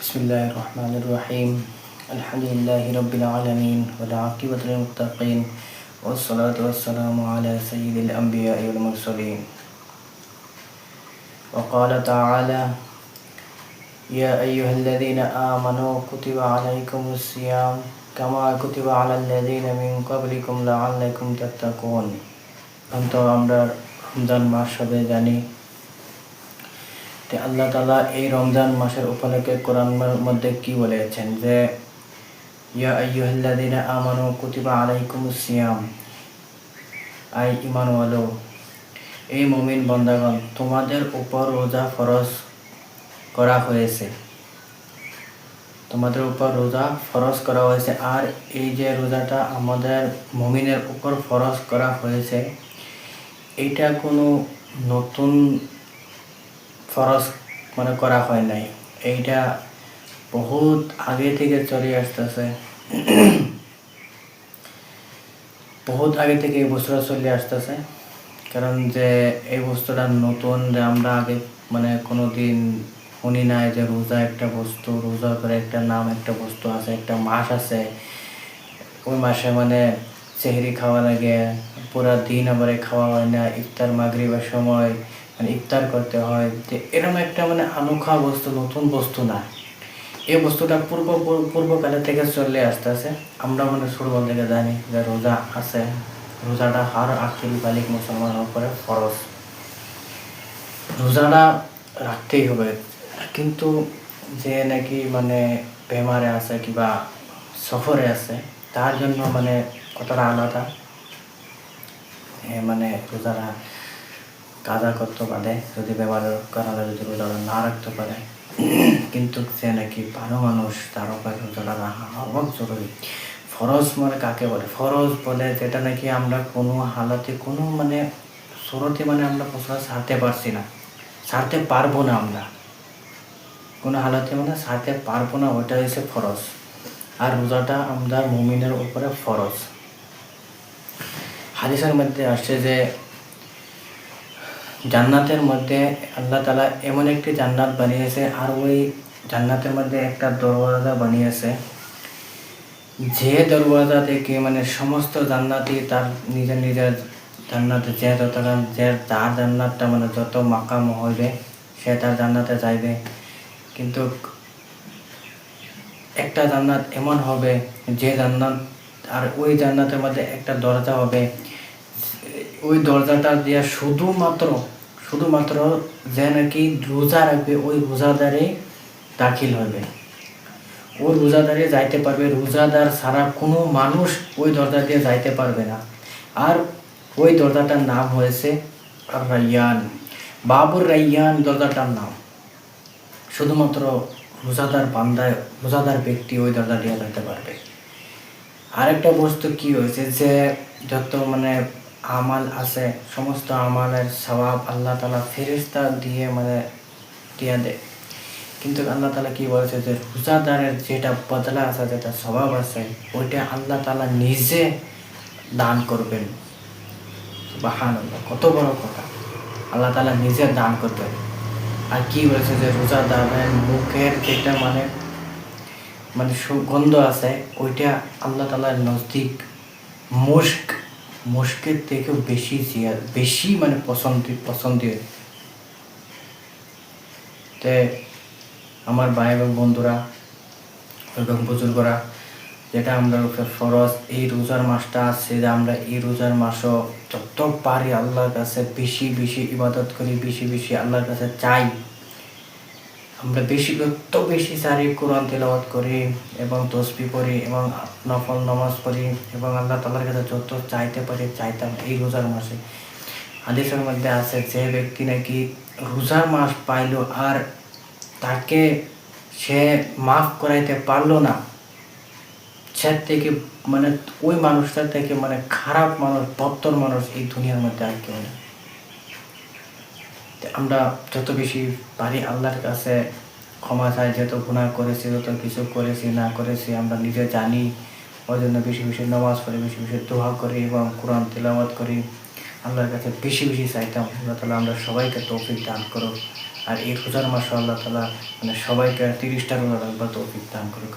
बिस्मिल्लाहिर्रहमानिर्रहीम अल्हम्दुलिल्लाहि रब्बिल आलमीन वल आक़िबतु लिल मुत्तक़ीन वस्सलातु वस्सलामु अला सय्यिदिल अंबिया'i वल मुरसलीन वक़ाल तआला या अय्युहल्लज़ीना आमनू कुतिबा अलैकुमुस्सियाम कमा कुतिबा अलल्लज़ीना मिन क़ब्लिकुम लअल्लकुम तत्तक़ून। तो আমরা রমজান মাস সবে জানি। আল্লাহ তাআলা এই রমজান মাসের উপলক্ষে কোরআনের মধ্যে কি বলেছেন যে ইয়া আইয়ুহাল্লাযীনা আমানু কুতিবা আলাইকুমুস সিয়াম, আই ঈমানওয়ালো, এই মুমিন বান্দাগণ তোমাদের উপর রোজা ফরজ করা হয়েছে, তোমাদের উপর রোজা ফরজ করা হয়েছে। আর এই যে রোজাটা আমাদের মুমিনের উপর ফরজ করা হয়েছে, এটা কোনো নতুন ফরজ করা হয় নাই, এইটা বহুত আগে থেকে চলে আসতেছে। বহুত আগে থেকে এই বস্তুটা চলে আসতেছে, কারণ যে এই বস্তুটা নতুন, যে আমরা আগে কোনো দিন শুনি নাই যে রোজা একটা বস্তু, রোজা করে একটা নাম, একটা বস্তু আছে, একটা মাস আছে। ওই মাসে সেহরি খাওয়া লাগে, পুরা দিন আবার খাওয়া হয় না, ইফতার মাগরিবের সময় ইফতার করতে হয়। যে এরকম একটা আনোখা বস্তু, নতুন বস্তু না। এই বস্তুটা পূর্বকালে থেকে চলে আসতেছে। আমরা ছোটবেলা থেকে জানি যে রোজা আছে, রোজাটা হার আকিল বালিক মুসলমানের উপরে ফরজ, রোজাটা রাখতেই হবে। কিন্তু যে নাকি বেমারে আছে কিংবা সফরে আছে, তার জন্য কতটা আলাদা, রোজাটা কাজা করতে পারে যদি বেমারের কারণে যদি রোজাটা না রাখতে পারে। কিন্তু সে নাকি ভালো মানুষ, তার উপরে রোজাটা রাখা অনেক জরুরি। ফরজ কাকে বলে? ফরজ বলে যেটা নাকি আমরা কোনো হালাতে কোনো সুরতে আমরা পোষা ছাড়তে পারছি না, ছাড়তে পারবো না, আমরা কোনো হালাতে ছাড়তে পারবো না, ওইটা হচ্ছে ফরজ। আর রোজাটা আমাদের মুমিনের উপরে ফরজ। হাদিসের মধ্যে আসছে যে জান্নাতের মধ্যে আল্লাহ তাআলা এমন একটি জান্নাত বানিয়েছে, আর ওই জান্নাতের মধ্যে একটা দরওয়াজা বানিয়েছে, যে দরওয়াজা থেকে সমস্ত জান্নাতি তার নিজের নিজের জান্নাতে যে যার জান্নাতটা যত মাকাম হইবে সে তার জান্নাতে যাইবে। কিন্তু একটা জান্নাত এমন হবে যে জান্নাত, আর ওই জান্নাতের মধ্যে একটা দরজা হবে, ওই দরজাটা দিয়ে শুধুমাত্র যে নাকি রোজা রাখবে ওই রোজাদারে দাখিল হবে, ওই রোজাদারে যাইতে পারবে। রোজাদার ছাড়া কোনো মানুষ ওই দরজা দিয়ে যাইতে পারবে না। আর ওই দরজাটার নাম হয়েছে রাইয়ান, বাবুর রাইয়ান দরজাটার নাম। শুধুমাত্র রোজাদার ব্যক্তি ওই দরজা দিয়ে যাইতে পারবে। আরেকটা বস্তু কি হয়েছে যে যত আমাল আছে, সমস্ত আমালের সওয়াব আল্লাহ তাআলা ফেরেশতা দিয়ে দিয়ে দেয়। কিন্তু আল্লাহ তাআলা কি বলেছে যে রোজাদারের যেটা বদলা আছে, যেটা সওয়াব আছে, ওইটা আল্লাহ তাআলা নিজে দান করবেন। সুবহানাল্লাহ, কত বড় কথা! আল্লাহ তাআলা নিজে দান করবেন। আর কি বলেছে যে রোজাদারের মুখের যেটা সুগন্ধ আছে, ওইটা আল্লাহ তাআলার নজদিক মুশকের থেকেও বেশি পছন্দের। তে আমার ভাই এবং বন্ধুরা এবং বুজুর্গরা, যেটা আমরা ফরজ এই রোজার মাসটা আছে, যে আমরা এই রোজার মাসও যত পারি আল্লাহর কাছে বেশি বেশি ইবাদত করি, বেশি বেশি আল্লাহর কাছে চাই। আমরা যত বেশি সারি কোরআন তেলাওয়াত করি এবং তসবিহ পড়ি এবং নফল নামাজ পড়ি এবং আল্লাহ তাআলার কাছে যত চাইতে পারি চাইতাম এই রোজার মাসে। হাদিসের মধ্যে আছে যে ব্যক্তি নাকি রোজার মাস পাইলো আর তাকে সে মাফ করাইতে পারলো না, সে থেকে ওই মানুষটার থেকে খারাপ মানুষ, বদতর মানুষ এই দুনিয়ার মধ্যে আর কেউ নেই। আমরা যত বেশি পারি আল্লাহর কাছে ক্ষমা চাই, যত গুনাহ করেছি, যত কিছু করেছি না করেছি আমরা নিজে জানি। ওই জন্য বেশি বেশি নামাজ পড়ি, বেশি বেশি দোয়া করি এবং কোরআন তিলাওয়াত করি, আল্লাহর কাছে বেশি বেশি চাইতাম। আল্লাহ তাআলা আমরা সবাইকে তৌফিক দান করুক। আর এই রোজার মাসে আল্লাহ তাআলা মানে সবাইকে 30টা রোজা রাখবার তৌফিক দান করুক।